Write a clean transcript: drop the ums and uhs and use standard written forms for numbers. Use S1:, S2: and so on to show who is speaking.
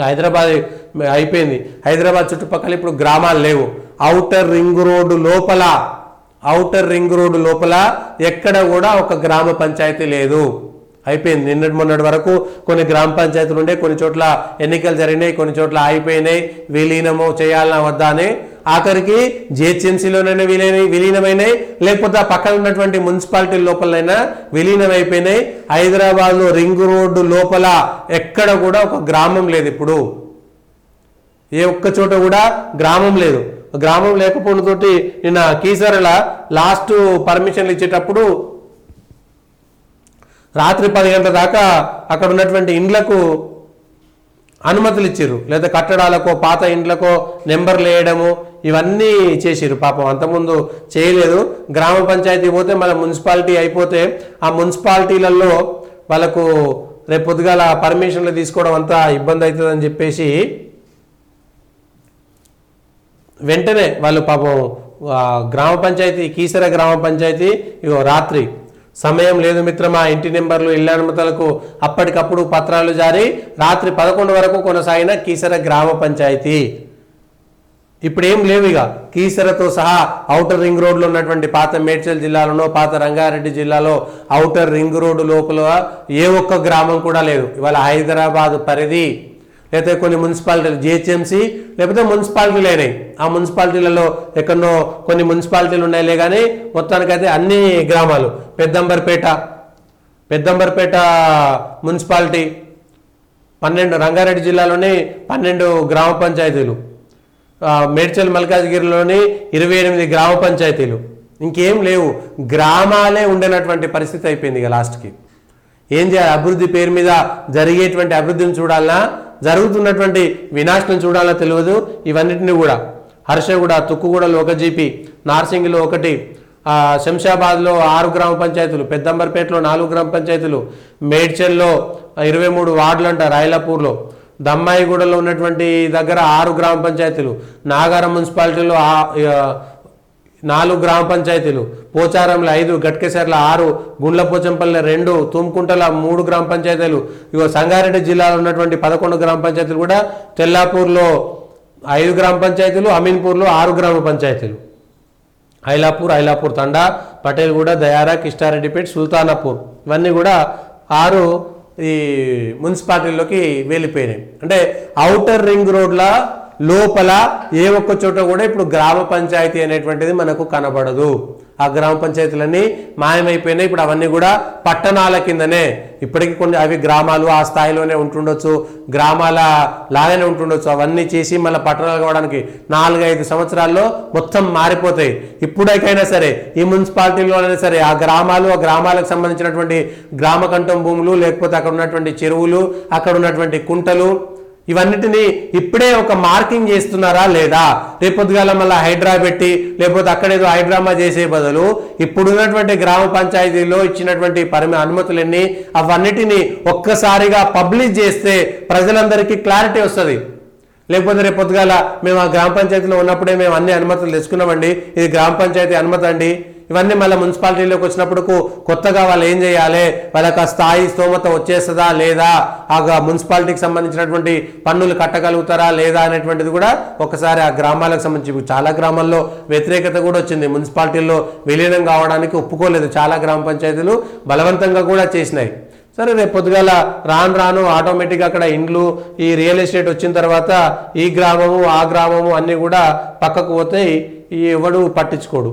S1: హైదరాబాద్ అయిపోయింది. హైదరాబాద్ చుట్టుపక్కల ఇప్పుడు గ్రామాలు లేవు. ఔటర్ రింగ్ రోడ్డు లోపల ఎక్కడ కూడా ఒక గ్రామ పంచాయతీ లేదు. అయిపోయింది. నిన్నటి మొన్నటి వరకు కొన్ని గ్రామ పంచాయతీలు ఉండే, కొన్ని చోట్ల ఎన్నికలు జరిగినాయి, కొన్ని చోట్ల అయిపోయినాయి, విలీనమో చేయాలన్నా వద్దా అని. ఆఖరికి జిహెచ్ఎంసీలోనైనా విలీనమైనాయి, లేకపోతే ఆ పక్కన ఉన్నటువంటి మున్సిపాలిటీ లోపలైనా విలీనమైపోయినాయి. హైదరాబాద్లో రింగ్ రోడ్డు లోపల ఎక్కడ కూడా ఒక గ్రామం లేదు. ఇప్పుడు ఏ ఒక్క చోట కూడా గ్రామం లేదు. గ్రామం లేకపోవడంతో నిన్న కీసరల లాస్ట్ పర్మిషన్లు ఇచ్చేటప్పుడు రాత్రి 10 గంటల దాకా అక్కడ ఉన్నటువంటి ఇండ్లకు అనుమతులు ఇచ్చారు, లేదా కట్టడాలకో పాత ఇండ్లకో నెంబర్లు వేయడము ఇవన్నీ చేసిరు. పాపం అంతకుముందు చేయలేదు. గ్రామ పంచాయతీ పోతే మళ్ళీ మున్సిపాలిటీ అయిపోతే ఆ మున్సిపాలిటీలలో వాళ్ళకు రేపు పొద్దుగాల పర్మిషన్లు తీసుకోవడం అంతా ఇబ్బంది అవుతుందని చెప్పేసి వెంటనే వాళ్ళు పాపం గ్రామ పంచాయతీ కీసర గ్రామ పంచాయతీ రాత్రి సమయం లేదు మిత్రమా, ఇంటి నెంబర్లు ఇళ్ల అనుమతులకు అప్పటికప్పుడు పత్రాలు జారీ, రాత్రి 11 వరకు కొనసాగిన కీసర గ్రామ పంచాయతీ. ఇప్పుడు ఏం లేవు ఇక. కీసరతో సహా ఔటర్ రింగ్ రోడ్లో ఉన్నటువంటి పాత మేడ్చల్ జిల్లాలోనో పాత రంగారెడ్డి జిల్లాలో ఔటర్ రింగ్ రోడ్డు లోపల ఏ ఒక్క గ్రామం కూడా లేదు. ఇవాళ హైదరాబాద్ పరిధి లేకపోతే కొన్ని మున్సిపాలిటీలు జిహెచ్ఎంసీ లేకపోతే మున్సిపాలిటీలు అయినాయి. ఆ మున్సిపాలిటీలలో ఎక్కడో కొన్ని మున్సిపాలిటీలు ఉన్నాయిలే కానీ మొత్తానికైతే అన్ని గ్రామాలు. పెద్దంబర్పేట మున్సిపాలిటీ 12, రంగారెడ్డి జిల్లాలోని 12 గ్రామ పంచాయతీలు, మేడ్చల్ మల్కాజ్గిరిలోని 28 గ్రామ పంచాయతీలు. ఇంకేం లేవు. గ్రామాలే ఉండనటువంటి పరిస్థితి అయిపోయింది ఇక లాస్ట్కి. ఏం చేయాలి? అభివృద్ధి పేరు మీద జరిగేటువంటి అభివృద్ధిని చూడాలన్నా, జరుగుతున్నటువంటి వినాశనం చూడాలన్నా తెలియదు. ఇవన్నిటిని కూడా హర్షగూడ, తుక్కుగూడలో 1 జీపీ, నార్సింగిలో 1, శంషాబాద్లో 6 గ్రామ పంచాయతీలు, పెద్దంబర్పేటలో 4 గ్రామ పంచాయతీలు, మేడ్చల్లో 23 వార్డులు అంట, రాయలపూర్లో, దమ్మాయిగూడలో ఉన్నటువంటి దగ్గర 6 గ్రామ పంచాయతీలు, నాగారం మున్సిపాలిటీలో 4 గ్రామ పంచాయతీలు, పోచారంలో 5, గట్కేసర్ల 6, గుండ్లపోచంపల్లి 2, తుమ్కుంటల 3 గ్రామ పంచాయతీలు. సంగారెడ్డి జిల్లాలో ఉన్నటువంటి 11 గ్రామ పంచాయతీలు కూడా, తెల్లాపూర్లో 5 గ్రామ పంచాయతీలు, అమీన్పూర్లో 6 గ్రామ పంచాయతీలు, ఐలాపూర్ తండా, పటేల్గూడ, దయారా, కిష్టారెడ్డిపేట, సుల్తానాపూర్ ఇవన్నీ కూడా 6 ఈ మున్సిపాలిటీల్లోకి వెళ్ళిపోయినాయి. అంటే ఔటర్ రింగ్ రోడ్ల లోపల ఏ ఒక్క చోట కూడా ఇప్పుడు గ్రామ పంచాయతీ అనేటువంటిది మనకు కనబడదు. ఆ గ్రామ పంచాయతీలన్నీ మాయమైపోయినాయి. ఇప్పుడు అవన్నీ కూడా పట్టణాల కిందనే. ఇప్పటికీ కొన్ని అవి గ్రామాలు ఆ స్థాయిలోనే ఉంటుండొచ్చు, గ్రామాల లాగానే ఉంటుండొచ్చు. అవన్నీ చేసి మళ్ళీ పట్టణాలు కావడానికి 4-5 సంవత్సరాల్లో మొత్తం మారిపోతాయి. ఇప్పుడైనా సరే ఈ మున్సిపాలిటీలోనైనా సరే ఆ గ్రామాలకు సంబంధించినటువంటి గ్రామ కంఠం భూములు, లేకపోతే అక్కడ ఉన్నటువంటి చెరువులు, అక్కడ ఉన్నటువంటి కుంటలు, ఇవన్నిటిని ఇప్పుడే ఒక మార్కింగ్ చేస్తున్నారా లేదా? రేపొద్దుగాల మళ్ళీ హైడ్రా పెట్టి లేకపోతే అక్కడేదో హైడ్రామా చేసే బదులు ఇప్పుడున్నటువంటి గ్రామ పంచాయతీలో ఇచ్చినటువంటి అనుమతులన్నీ అవన్నిటిని ఒక్కసారిగా పబ్లిష్ చేస్తే ప్రజలందరికీ క్లారిటీ వస్తుంది. లేకపోతే రేపొద్దుగాల మేము ఆ గ్రామ పంచాయతీలో ఉన్నప్పుడే మేము అన్ని అనుమతులు తెచ్చుకున్నామండి, ఇది గ్రామ పంచాయతీ అనుమతి అండి, ఇవన్నీ మళ్ళీ మున్సిపాలిటీలోకి వచ్చినప్పుడు కొత్తగా వాళ్ళు ఏం చేయాలి, వాళ్ళకి ఆ స్థాయి స్తోమత వచ్చేస్తుందా లేదా, ఆ మున్సిపాలిటీకి సంబంధించినటువంటి పన్నులు కట్టగలుగుతారా లేదా అనేటువంటిది కూడా ఒకసారి ఆ గ్రామాలకు సంబంధించి. చాలా గ్రామాల్లో వ్యతిరేకత కూడా వచ్చింది. మున్సిపాలిటీల్లో విలీనం కావడానికి ఒప్పుకోలేదు. చాలా గ్రామ పంచాయతీలు బలవంతంగా కూడా చేసినాయి. సరే రేపు పొద్దుగాల రాను ఆటోమేటిక్గా అక్కడ ఇండ్లు, ఈ రియల్ ఎస్టేట్ వచ్చిన తర్వాత ఈ గ్రామము ఆ గ్రామము అన్నీ కూడా పక్కకు పోతాయి. ఎవడు పట్టించుకోడు.